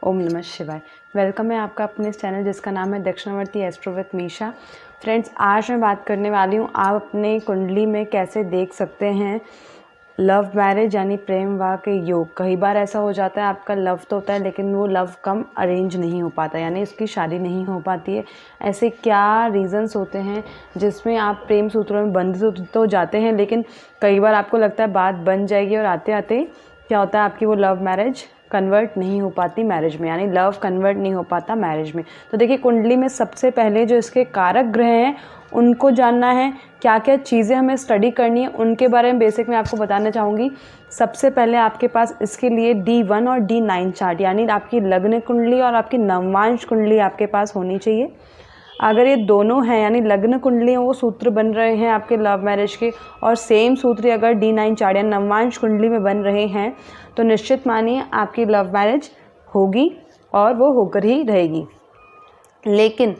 ओम नमः शिवाय। वेलकम है आपका अपने इस चैनल जिसका नाम है दक्षिणावर्ती एस्ट्रो विद मीशा। फ्रेंड्स, आज मैं बात करने वाली हूँ आप अपने कुंडली में कैसे देख सकते हैं लव मैरिज यानी प्रेम विवाह के योग। कई बार ऐसा हो जाता है आपका लव तो होता है लेकिन वो लव कम अरेंज नहीं हो पाता, यानी उसकी शादी नहीं हो पाती है। ऐसे क्या रीज़न्स होते हैं जिसमें आप प्रेम सूत्रों में बंध तो जाते हैं लेकिन कई बार आपको लगता है बात बन जाएगी और आते आते क्या होता है आपकी वो लव मैरिज कन्वर्ट नहीं हो पाती मैरिज में, यानी लव कन्वर्ट नहीं हो पाता मैरिज में। तो देखिए, कुंडली में सबसे पहले जो इसके कारक ग्रह हैं उनको जानना है, क्या क्या चीज़ें हमें स्टडी करनी है उनके बारे में बेसिक मैं आपको बताना चाहूँगी। सबसे पहले आपके पास इसके लिए D1 और D9 चार्ट, यानी आपकी लग्न कुंडली और आपकी नवमांश कुंडली आपके पास होनी चाहिए। अगर ये दोनों हैं यानी लग्न कुंडली वो सूत्र बन रहे हैं आपके लव मैरिज के और सेम सूत्र अगर D9 चार्ट या नवमांश कुंडली में बन रहे हैं तो निश्चित मानिए आपकी लव मैरिज होगी और वो होकर ही रहेगी। लेकिन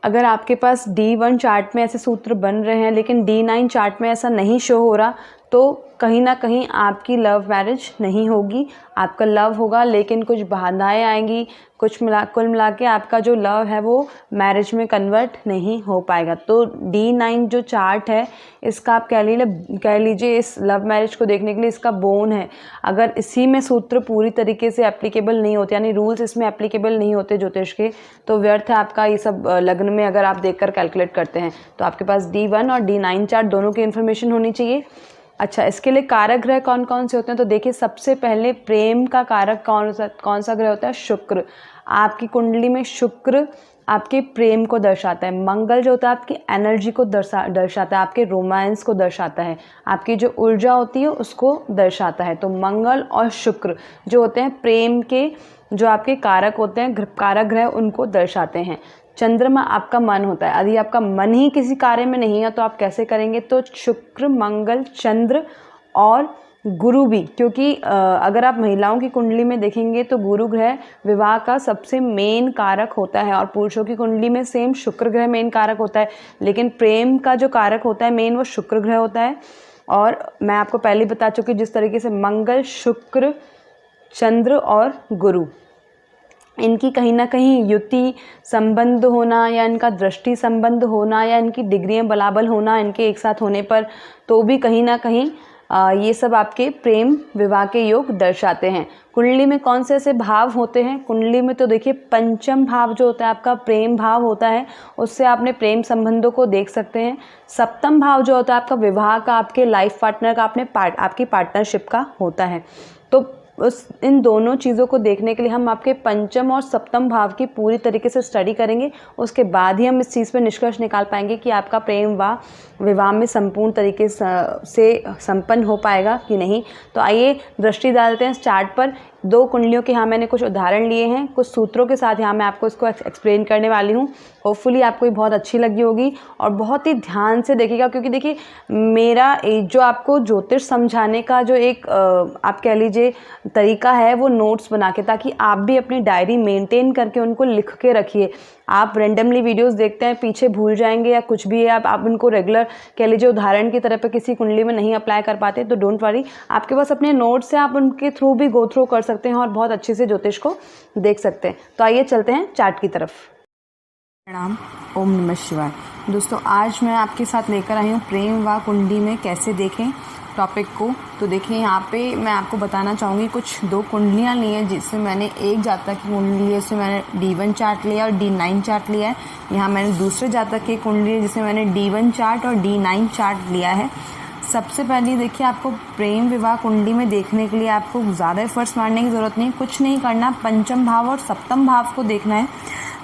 अगर आपके पास D1 चार्ट में ऐसे सूत्र बन रहे हैं लेकिन D9 चार्ट में ऐसा नहीं शो हो रहा तो कहीं ना कहीं आपकी लव मैरिज नहीं होगी। आपका लव होगा लेकिन कुछ बाधाएं आएंगी, कुल मिला के आपका जो लव है वो मैरिज में कन्वर्ट नहीं हो पाएगा। तो D9 जो चार्ट है इसका आप कह लीजिए इस लव मैरिज को देखने के लिए इसका बोन है। अगर इसी में सूत्र पूरी तरीके से एप्लीकेबल नहीं होते, यानी रूल्स इसमें एप्लीकेबल नहीं होते ज्योतिष के, तो व्यर्थ है आपका ये सब लग्न में अगर आप देखकर कैलकुलेट करते हैं। तो आपके पास D1 और D9 चार्ट दोनों की इन्फॉर्मेशन होनी चाहिए। अच्छा, इसके लिए कारक ग्रह कौन कौन से होते हैं तो देखिए, सबसे पहले प्रेम का कारक कौन सा ग्रह होता है? शुक्र। आपकी कुंडली में शुक्र आपके प्रेम को दर्शाता है। मंगल जो होता है आपकी एनर्जी को दर्शाता है, आपके रोमांस को दर्शाता है, आपकी जो ऊर्जा होती है उसको दर्शाता है। तो मंगल और शुक्र जो होते हैं प्रेम के जो आपके कारक होते हैं, कारक ग्रह उनको दर्शाते हैं। चंद्रमा आपका मन होता है। यदि आपका मन ही किसी कार्य में नहीं है तो आप कैसे करेंगे? तो शुक्र, मंगल, चंद्र और गुरु भी, क्योंकि अगर आप महिलाओं की कुंडली में देखेंगे तो गुरु ग्रह विवाह का सबसे मेन कारक होता है और पुरुषों की कुंडली में सेम शुक्र ग्रह मेन कारक होता है, लेकिन प्रेम का जो कारक होता है मेन वो शुक्र ग्रह होता है। और मैं आपको पहले बता चुकी जिस तरीके से मंगल, शुक्र, चंद्र और गुरु, इनकी कहीं ना कहीं युति संबंध होना या इनका दृष्टि संबंध होना या इनकी डिग्रियां बराबर होना इनके एक साथ होने पर, तो भी कहीं ना कहीं ये सब आपके प्रेम विवाह के योग दर्शाते हैं। कुंडली में कौन से ऐसे भाव होते हैं? कुंडली में तो देखिए, पंचम भाव जो होता है आपका प्रेम भाव होता है, उससे आपने प्रेम संबंधों को देख सकते हैं। सप्तम भाव जो होता है आपका विवाह का, आपके लाइफ पार्टनर का, आपकी पार्टनरशिप का होता है। तो इन दोनों चीज़ों को देखने के लिए हम आपके पंचम और सप्तम भाव की पूरी तरीके से स्टडी करेंगे, उसके बाद ही हम इस चीज़ पर निष्कर्ष निकाल पाएंगे कि आपका प्रेम विवाह में संपूर्ण तरीके से संपन्न हो पाएगा कि नहीं। तो आइए दृष्टि डालते हैं इस चार्ट पर। दो कुंडलियों के यहाँ मैंने कुछ उदाहरण लिए हैं, कुछ सूत्रों के साथ यहाँ मैं आपको इसको एक्सप्लेन करने वाली हूँ। होपफुली आपको ये बहुत अच्छी लगी होगी और बहुत ही ध्यान से देखिएगा, क्योंकि देखिए मेरा जो आपको ज्योतिष समझाने का जो एक आप कह लीजिए तरीका है वो नोट्स बना के, ताकि आप भी अपनी डायरी मेंटेन करके उनको लिख के रखिए। आप रेंडमली वीडियोस देखते हैं, पीछे भूल जाएंगे या कुछ भी है, आप उनको रेगुलर कह लीजिए उदाहरण की तरह पे किसी कुंडली में नहीं अप्लाई कर पाते, तो डोंट वरी, आपके पास अपने नोट्स से आप उनके थ्रू भी गो थ्रू कर सकते हैं और बहुत अच्छे से ज्योतिष को देख सकते हैं। तो आइए चलते हैं चार्ट की तरफ। प्रणाम, ओम नमः शिवाय। दोस्तों, आज मैं आपके साथ लेकर आई हूँ प्रेम विवाह कुंडली में कैसे देखें टॉपिक को। तो देखिए, यहाँ पे मैं आपको बताना चाहूँगी कुछ दो कुंडलियाँ ली हैं, जिससे मैंने एक जातक की कुंडली है उससे मैंने D1 चार्ट लिया और D9 चार्ट लिया है। यहाँ मैंने दूसरे जातक की कुंडली है जिसमें मैंने D1 चार्ट और D9 चार्ट लिया है। सबसे पहले देखिए, आपको प्रेम विवाह कुंडली में देखने के लिए आपको ज़्यादा एफर्ट्स मारने की ज़रूरत नहीं, कुछ नहीं करना, पंचम भाव और सप्तम भाव को देखना है।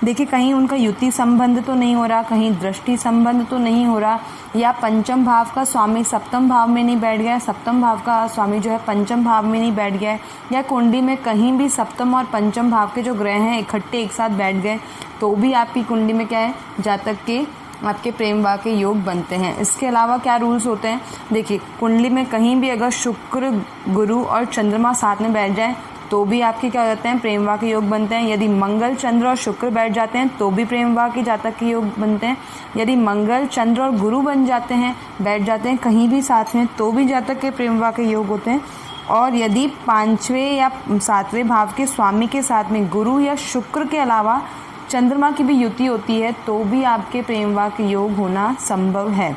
देखिए, कहीं उनका युति संबंध तो नहीं हो रहा, कहीं दृष्टि संबंध तो नहीं हो रहा, या पंचम भाव का स्वामी सप्तम भाव में नहीं बैठ गया, सप्तम भाव का स्वामी जो है पंचम भाव में नहीं बैठ गया है, या कुंडली में कहीं भी सप्तम और पंचम भाव के जो ग्रह हैं इकट्ठे एक साथ बैठ गए, तो भी आपकी कुंडली में क्या है, जातक के आपके प्रेम विवाह के योग बनते हैं। इसके अलावा क्या रूल्स होते हैं? देखिए, कुंडली में कहीं भी अगर शुक्र, गुरु और चंद्रमा साथ में बैठ जाए तो भी आपके क्या हो जाते हैं, प्रेम विवाह के योग बनते हैं। यदि मंगल, चंद्र और शुक्र बैठ जाते हैं तो भी प्रेम विवाह के जातक के योग बनते हैं। यदि मंगल, चंद्र और गुरु बैठ जाते हैं कहीं भी साथ में, तो भी जातक के प्रेम विवाह के योग होते हैं। और यदि 5वें या 7वें भाव के स्वामी के साथ में गुरु या शुक्र के अलावा चंद्रमा की भी युति होती है तो भी आपके प्रेम विवाह के योग होना संभव है।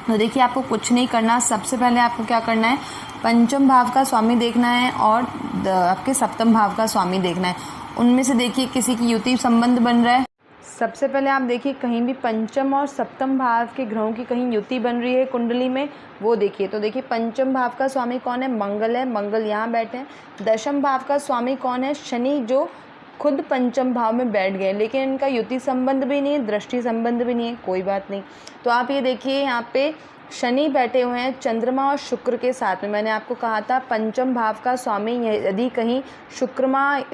तो देखिए, आपको कुछ नहीं करना, सबसे पहले आपको क्या करना है, पंचम भाव का स्वामी देखना है और आपके सप्तम भाव का स्वामी देखना है। उनमें से देखिए किसी की युति संबंध बन रहा है। सबसे पहले आप देखिए कहीं भी पंचम और सप्तम भाव के ग्रहों की कहीं युति बन रही है कुंडली में, वो देखिए। तो देखिए पंचम भाव का स्वामी कौन है, मंगल है, मंगल यहाँ बैठे हैं। दशम भाव का स्वामी कौन है, शनि, जो खुद पंचम भाव में बैठ गए, लेकिन इनका युति संबंध भी नहीं है, दृष्टि संबंध भी नहीं है, कोई बात नहीं। तो आप ये देखिए यहाँ पे शनि बैठे हुए हैं चंद्रमा और शुक्र के साथ में। मैंने आपको कहा था पंचम भाव का स्वामी यदि कहीं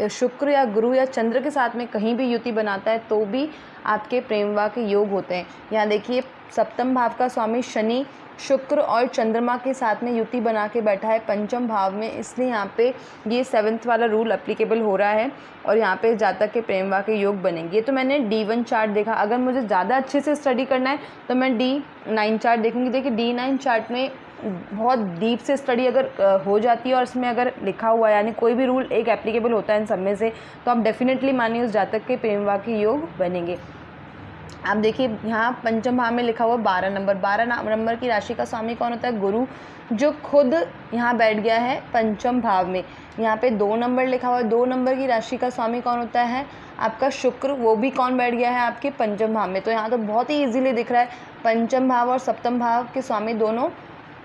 शुक्र या गुरु या चंद्र के साथ में कहीं भी युति बनाता है तो भी आपके प्रेम विवाह के योग होते हैं। यहाँ देखिए सप्तम भाव का स्वामी शनि शुक्र और चंद्रमा के साथ में युति बना के बैठा है पंचम भाव में, इसलिए यहाँ पे ये 7th वाला रूल एप्लीकेबल हो रहा है और यहाँ पे जातक के प्रेम विवाह के योग बनेंगे। तो मैंने D1 चार्ट देखा। अगर मुझे ज़्यादा अच्छे से स्टडी करना है तो मैं D9 चार्ट देखूँगी। देखिए D9 चार्ट में बहुत डीप से स्टडी अगर हो जाती है और इसमें अगर लिखा हुआ है, यानी कोई भी रूल एक एप्लीकेबल होता है इन सब में से, तो आप डेफिनेटली मानिए उस जातक के प्रेम विवाह के योग बनेंगे। आप देखिए यहाँ पंचम भाव में लिखा हुआ 12 नंबर, 12 नंबर की राशि का स्वामी कौन होता है, गुरु, जो खुद यहाँ बैठ गया है पंचम भाव में। यहाँ पे 2 नंबर लिखा हुआ है, 2 नंबर की राशि का स्वामी कौन होता है, आपका शुक्र, वो भी कौन बैठ गया है, आपके पंचम भाव में। तो यहाँ तो बहुत ही इजीली दिख रहा है पंचम भाव और सप्तम भाव के स्वामी दोनों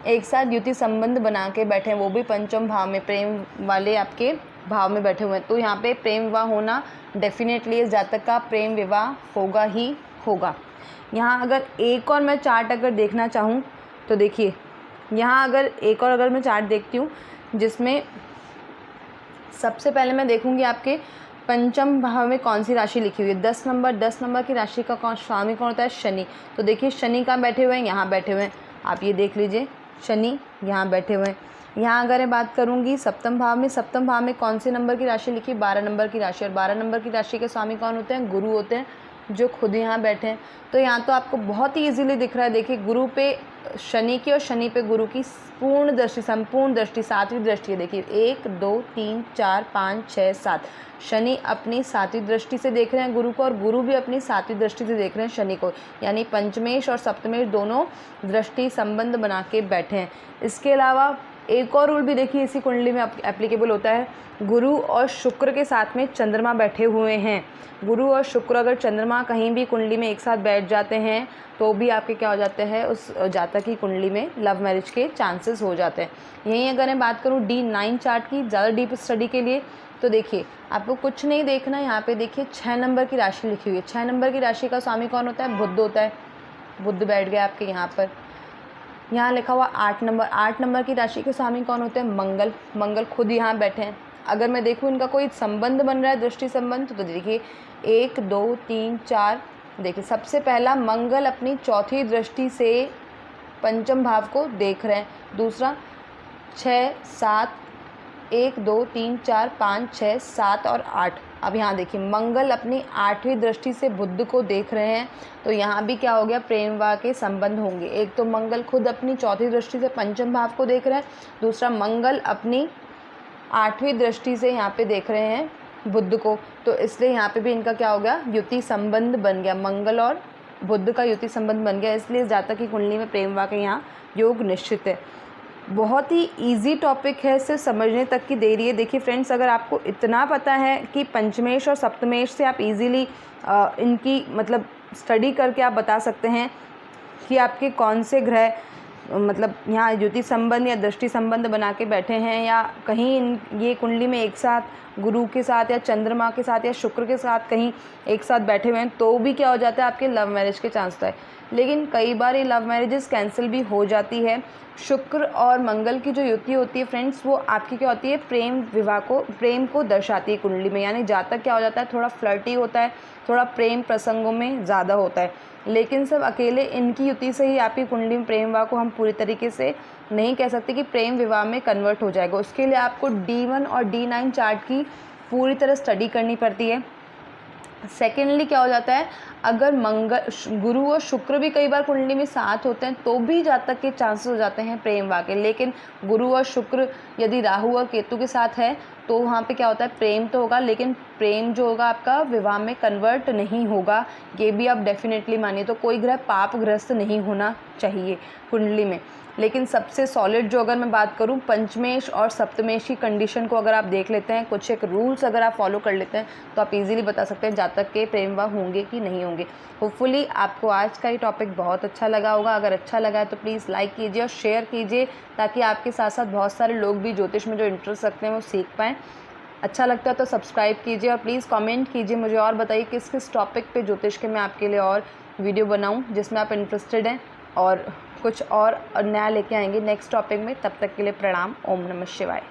एक साथ युति संबंध बना के बैठे हैं, वो भी पंचम भाव में, प्रेम वाले आपके भाव में बैठे हुए हैं। तो यहाँ पे प्रेम विवाह होना डेफिनेटली इस जातक का प्रेम विवाह होगा ही होगा। यहाँ अगर एक और मैं चार्ट अगर देखना चाहूँ तो देखिए यहाँ अगर मैं चार्ट देखती हूँ जिसमें सबसे पहले मैं देखूँगी आपके पंचम भाव में कौन सी राशि लिखी हुई है। 10 नंबर की राशि का स्वामी कौन होता है, शनि। तो देखिए शनि कहाँ बैठे हुए हैं, यहाँ बैठे हुए हैं। आप ये देख लीजिए शनि यहाँ बैठे हुए हैं। यहाँ अगर मैं बात करूँगी सप्तम भाव में कौन से नंबर की राशि लिखी, 12 नंबर की राशि, और 12 नंबर की राशि के स्वामी कौन होते हैं, गुरु होते हैं, जो खुद यहाँ बैठे हैं। तो यहाँ तो आपको बहुत ही इजीली दिख रहा है। देखिए गुरु पे शनि की और शनि पे गुरु की संपूर्ण दृष्टि 7वीं दृष्टि है। देखिए 1 2 3 4 5 6 7, शनि अपनी 7वीं दृष्टि से देख रहे हैं गुरु को और गुरु भी अपनी 7वीं दृष्टि से देख रहे हैं शनि को, यानी पंचमेश और सप्तमेश दोनों दृष्टि संबंध बना के बैठे हैं। इसके अलावा एक और रूल भी देखिए इसी कुंडली में एप्लीकेबल होता है, गुरु और शुक्र के साथ में चंद्रमा बैठे हुए हैं। गुरु और शुक्र अगर चंद्रमा कहीं भी कुंडली में एक साथ बैठ जाते हैं तो भी आपके क्या हो जाते हैं, उस जातक की कुंडली में लव मैरिज के चांसेस हो जाते हैं। यहीं अगर मैं बात करूँ D9 चार्ट की ज़्यादा डीप स्टडी के लिए, तो देखिए आपको कुछ नहीं देखना। यहाँ पे देखिए 6 नंबर की राशि लिखी हुई है। 6 नंबर की राशि का स्वामी कौन होता है, बुध होता है। बुध बैठ गया आपके यहाँ पर। यहाँ लिखा हुआ 8 नंबर की राशि के स्वामी कौन होते हैं, मंगल खुद यहाँ बैठे हैं। अगर मैं देखूँ इनका कोई संबंध बन रहा है, दृष्टि संबंध, तो देखिए 1 2 3 4, देखिए सबसे पहला मंगल अपनी 4थी दृष्टि से पंचम भाव को देख रहे हैं। दूसरा 6 7, 1 2 3 4 5 6 7 और 8। अब यहाँ देखिए मंगल अपनी 8वीं दृष्टि से बुध को देख रहे हैं, तो यहाँ भी क्या हो गया, प्रेम विवाह के संबंध होंगे। एक तो मंगल खुद अपनी 4थी दृष्टि से पंचम भाव को देख रहे हैं, दूसरा मंगल अपनी 8वीं दृष्टि से यहाँ पे देख रहे हैं बुध को, तो इसलिए यहाँ पे भी इनका क्या हो गया, युति संबंध बन गया। मंगल और बुध का युति संबंध बन गया, इसलिए जातक की कुंडली में प्रेम विवाह के यहाँ योग निश्चित है। बहुत ही इजी टॉपिक है, सिर्फ समझने तक की देरी है। देखिए फ्रेंड्स, अगर आपको इतना पता है कि पंचमेश और सप्तमेश से आप इजीली इनकी मतलब स्टडी करके आप बता सकते हैं कि आपके कौन से ग्रह मतलब यहाँ युति संबंध या दृष्टि संबंध बना के बैठे हैं, या कहीं ये कुंडली में एक साथ गुरु के साथ या चंद्रमा के साथ या शुक्र के साथ कहीं एक साथ बैठे हुए हैं, तो भी क्या हो जाता है, आपके लव मैरिज के चांस होता है। लेकिन कई बार ये लव मैरिजेस कैंसिल भी हो जाती है। शुक्र और मंगल की जो युति होती है फ्रेंड्स, वो आपकी क्या होती है, प्रेम को दर्शाती है कुंडली में, यानी जातक क्या हो जाता है, थोड़ा फ्लर्टी होता है, थोड़ा प्रेम प्रसंगों में ज़्यादा होता है। लेकिन सब अकेले इनकी युति से ही आपकी कुंडली में प्रेम विवाह को हम पूरी तरीके से नहीं कह सकते कि प्रेम विवाह में कन्वर्ट हो जाएगा। उसके लिए आपको D1 और D9 चार्ट की पूरी तरह स्टडी करनी पड़ती है। सेकेंडली क्या हो जाता है, अगर गुरु और शुक्र भी कई बार कुंडली में साथ होते हैं तो भी जातक के चांसेस हो जाते हैं प्रेम विवाह के। लेकिन गुरु और शुक्र यदि राहु और केतु के साथ है तो वहाँ पे क्या होता है, प्रेम तो होगा लेकिन प्रेम जो होगा आपका विवाह में कन्वर्ट नहीं होगा। ये भी आप डेफिनेटली मानिए। तो कोई ग्रह पापग्रस्त नहीं होना चाहिए कुंडली में। लेकिन सबसे सॉलिड जो अगर मैं बात करूं, पंचमेश और सप्तमेश की कंडीशन को अगर आप देख लेते हैं, कुछ एक रूल्स अगर आप फॉलो कर लेते हैं तो आप इजीली बता सकते हैं जातक के प्रेम विवाह होंगे कि नहीं होंगे। होपफुली आपको आज का ये टॉपिक बहुत अच्छा लगा होगा। अगर अच्छा लगा है तो प्लीज़ लाइक कीजिए और शेयर कीजिए, ताकि आपके साथ साथ बहुत सारे लोग भी ज्योतिष में जो इंटरेस्ट रखते हैं वो सीख पाएँ। अच्छा लगता है तो सब्सक्राइब कीजिए और प्लीज़ कमेंट कीजिए, मुझे और बताइए किस किस टॉपिक पे ज्योतिष के मैं आपके लिए और वीडियो बनाऊं जिसमें आप इंटरेस्टेड हैं, और कुछ और नया लेके आएंगे नेक्स्ट टॉपिक में। तब तक के लिए प्रणाम। ओम नमः शिवाय।